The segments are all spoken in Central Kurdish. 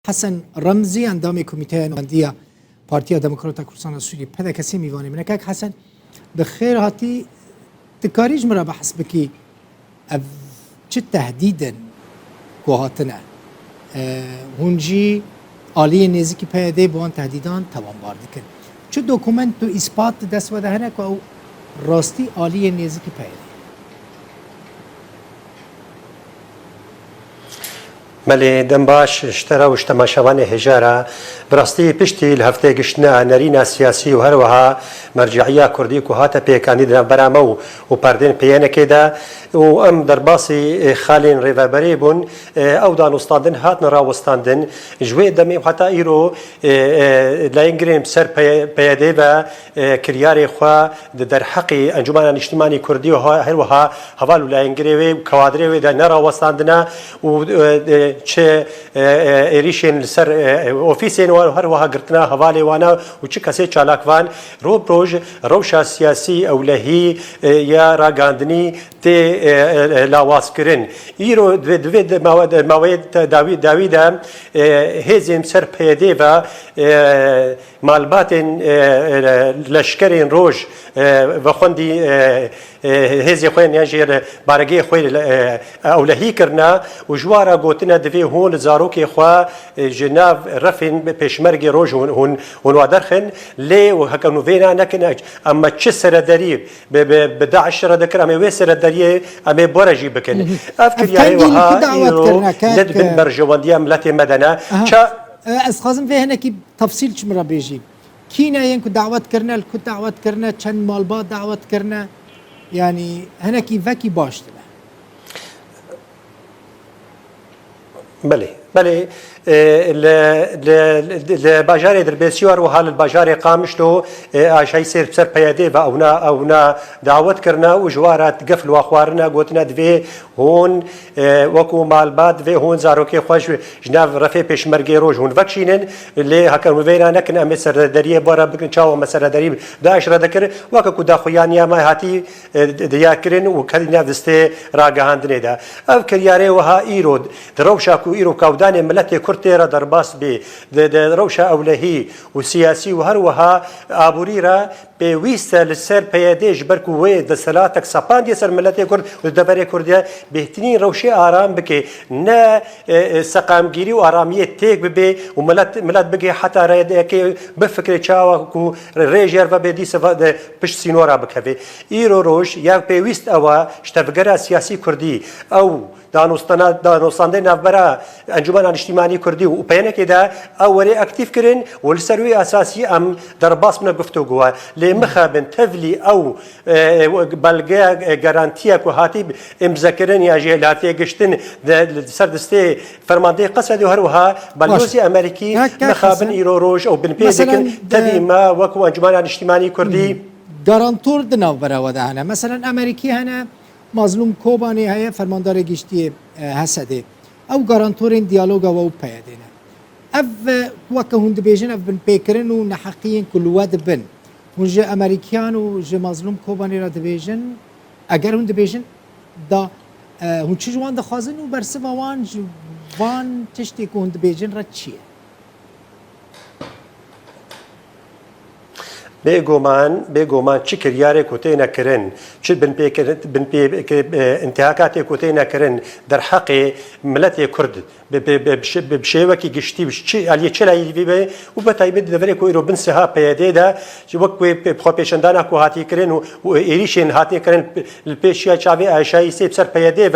حسن رمزی اندام کمیته نمایندگی پارتی دموکرات کردستان سوریه پدا کسی میوانی من که حسن بخیر هاتی تکاریج مرا بحث بکی چه تهدیدن کوهاتنه هنجی عالی نزدیکی پیاده بوان تهدیدان توان بارد کن چه دوکومنت و اثبات دست و دهنه که او راستی عالی نزدیکی پیاده ملی دم باش اشترا و اشتماشوان هجارة براستی پشتی الهفته گشتنا نرينا سياسي و هروها مرجعية كردي كهاتا بيكاني دنا برامو و پردين بيانا كده و ام درباسي خالين ريفابري بون او دان استاندن هات نرا وستاندن جوي دمي حتى ايرو لاينجرين بسر بيادي و كرياري خوا در حقي انجمان الاجتماعي كردي و هروها هوالو لاينجري و كوادري و نرا وستاندنا و چه ایریشن سر اوفیسین و هر وها گرتنا حوالی وانا و چه کسی چالاکوان رو پروژ روشا سیاسی اولهی یا راگاندنی تی لاواز کرن ایرو دوید مواد داویدا هزیم سر پیده و معلومات لشکرین روج و خوندی هزی خوین یانجیر بارگی خوین اولهی کرنا و جوارا گوتنا دوی هون زاروکی خوا جناف رفن پیشمرگی روج هون وادرخن لی و هکانو وینا نکن اما چه سرداری به داعش ردکر اما وی سرداری اما برجی بکن افکریه وها ایرو لدبن برجواندی ملت مدنه از خازم فيه هنا كي تفصيل شمرا بيجي كينا ينكو دعوات كرنا الكو دعوات كرنا چند مالبات دعوات كرنا يعني هنا كي فاكي باشتنا بله الباجار دربسيوار وحال الباجار قامشتو عشان يصير بسر بيادي وأونا دعوت كرنا وجوارات قفل وأخوارنا قوتنا دفي هون وكو مال بعد دفي هون زاروكي خوش جناف رفي بيش مرقي روج هون فكشينن اللي هكا وفينا نكن أمي سردارية برا بكن شاو مسرداري داعش ردكر وكو داخويانيا ما هاتي دياكرن وكذي نفسته راجعاندني دا أفكر ياري وها إيرود دروشاكو إيرو كوداني ملتي كرتيرا درباس بي روشا أولهي وسياسي وهروها أبوريرا بويستا للسر بياديج بركو وي دسلاتك سابان دي سر ملتي كرد ودبري كرديا بهتنين روشي آرام بكي نا سقامگيري وآرامية تيك ببي وملت بكي حتى رايدكي بفكر چاوكو ريجير وبدي سفا بش سينورا بكفي إيرو روش يا بويست أوا شتفقرا سياسي كردي أو دانوستانده نافبرا انجمن اجتماعی کردی و پیانه که دا اولی اکتیف کرن و لسروی اساسی ام در باس من گفتگو لمخابن تفلی او بلگه گارانتیا که هاتی امذکرن یا جهلاتی گشتن سردسته فرمانده قصد و هروها بلوزی امریکی مخابن ایرو روج او بن پیدکن تبی ما وکو انجمن اجتماعی کردی گارانتور دنافبرا ودهانه مثلا امریکی هنه مظلوم کوبانی هیا فرماندار گشتی حسده او گارانتورین دیالوگا و پیادینه اف وقت هند بیجن اف بن پیکرن و نحقیین کل واد بن هنجا امریکیان و جا مظلوم کوبانی را دبیجن اگر هند بیجن دا هنچی جوان دخوازن و برسه وان تشتی که هند بیجن را چیه بێگومان چی کریارێک و تێنەکردن چ انتهاکاتێک و تێنەکردن دەرحەقێ ملەتێ کورد بشێوەکی گشتی ئەلیە چ لای بێ و بە تایبەت دەبێت و ئیرۆ بنسەها پەیەدێدا وەک خۆ پێشەندانە و هاتیکردن و ئێریشێن هاتیکردن پێشیا چاوێ ئاشایی سێ بسەر پەیەدێ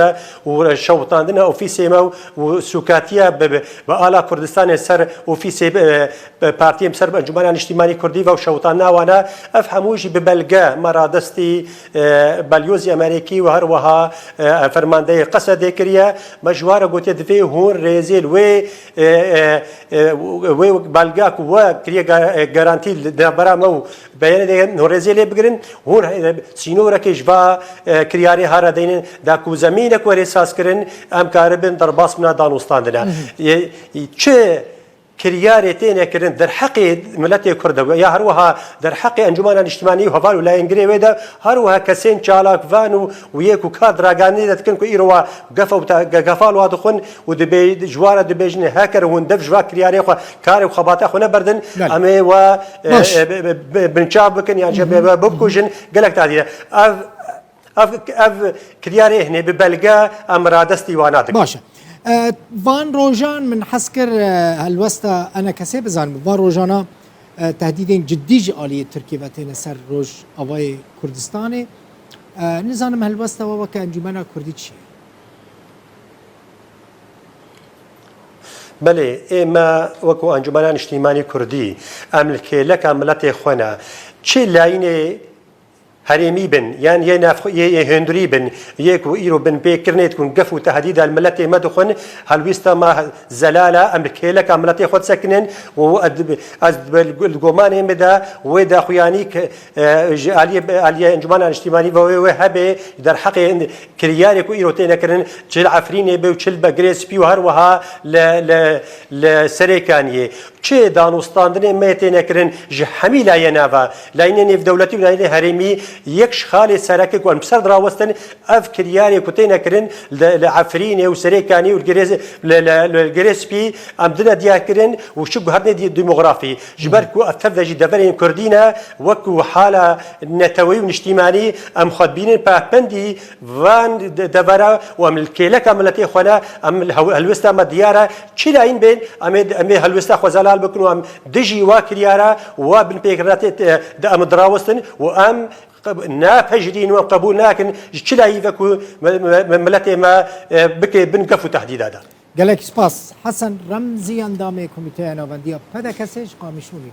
و شەوتاندنە ئۆفیسێمە و سوکاتیە بە ئالا کوردستانێ سەر ئۆفیسێ پارتیم سەر ئەنجومەن نیشتیمانی کوردی و شەوتان وانا افهموش ببلغا مرادستي بليوزي امريكي وهروها فرمانده قصد كريا مجوار قوت دفي هون ريزيل وي بلغا و كريا غارانتي دبرامو بيان نو ريزيل بگرن هون سينورا كجبا كرياري هارا دين داكو زمينك وريساس كرن ام كاربن درباس من دانوستاندنا چه كرياري تينا كرن در حق ملت كرد يا هروها در حق انجمن الاجتماعي وهفال ولا انجري ودا هروها كسين چالاك فانو ويكو كادراغاني دتكن كو ايروا قفو قفال وادخن ودبي جواره دبيجن هاكر وندف جوا كرياري خو كاري خباطه خو نبردن امي و بنشابكن يعني ببكوجن قالك تعدي اف كرياري هنا ببلغا امرادستي واناتك باشا وان روجان من حسكر هالوستا انا كسي بزانم وان روجانا تهديدين جديج آلية تركيا وتين سر روج أواي كردستاني نزانم هالوستا ووكا انجمنا كردي چي بله اما وكو انجمنان اجتماعي كردي املكي لك ملت خونا چه لاينه هرمي بن يعني هندري بن يكو ايرو بن بكرنيت كون قفو تهديد الملت مدخن هل ما زلاله امريكا لك ملت خد سكنن و الجومان مدا ودا خويانيك علي انجمان الاجتماعي وهبه در حق كرياري كو ايرو تنكرن جل عفرين بو جل بغريس بي وهروها ل سريكانيه چه دانوستاندن متنكرن جحمي لا ينافا لانني في دولتي ولا هرمي يكش خالي سركك والمسر دراوستن اف كرياري كوتينا كرن لعفرين وسريكاني والجريس بي امدنا ديا كرن وشو هرني دي ديموغرافي جبركو اتفدجي دفرين كردينا وكو حاله نتوي واجتماعي ام خطبين باندي فان دفرا وملكيلك عملتي خنا ام الوستا مدياره تشيلاين بين ام الوستا خزلال بكنو ام دجي واكريارا وبن بيكرات ام دراوستن وام ناپجرین و قبول نکن چلایی وکو ملت ما بکه بنقفو تهدیدات. گلک سپاس حسن رمزی اندام کمیته نوندی پدکسش قامشونی